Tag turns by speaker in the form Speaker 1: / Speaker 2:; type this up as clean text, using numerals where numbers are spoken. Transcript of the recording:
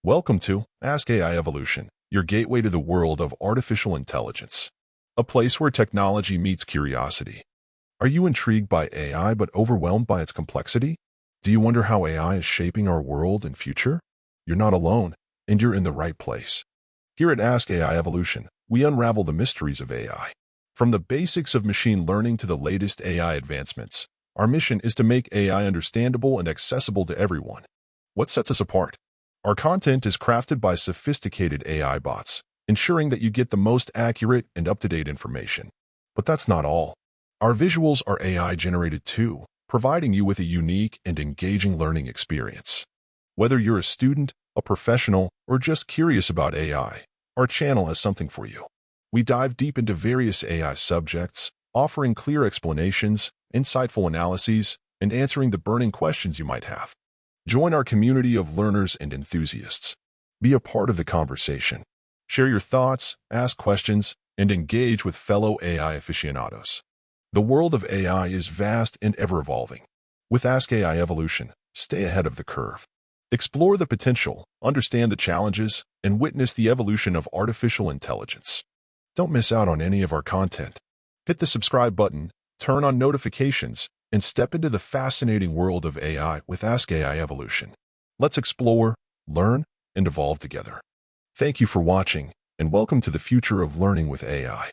Speaker 1: Welcome to Ask AI Evolution, your gateway to the world of artificial intelligence, a place where technology meets curiosity. Are you intrigued by AI but overwhelmed by its complexity? Do you wonder how AI is shaping our world and future? You're not alone, and you're in the right place. Here at Ask AI Evolution, we unravel the mysteries of AI. From the basics of machine learning to the latest AI advancements, our mission is to make AI understandable and accessible to everyone. What sets us apart? Our content is crafted by sophisticated AI bots, ensuring that you get the most accurate and up-to-date information. But that's not all. Our visuals are AI-generated too, providing you with a unique and engaging learning experience. Whether you're a student, a professional, or just curious about AI, our channel has something for you. We dive deep into various AI subjects, offering clear explanations, insightful analyses, and answering the burning questions you might have. Join our community of learners and enthusiasts. Be a part of the conversation. Share your thoughts, ask questions, and engage with fellow AI aficionados. The world of AI is vast and ever-evolving. With Ask AI Evolution, stay ahead of the curve. Explore the potential, understand the challenges, and witness the evolution of artificial intelligence. Don't miss out on any of our content. Hit the subscribe button, turn on notifications, and step into the fascinating world of AI with Ask AI Evolution. Let's explore, learn, and evolve together. Thank you for watching, and welcome to the future of learning with AI.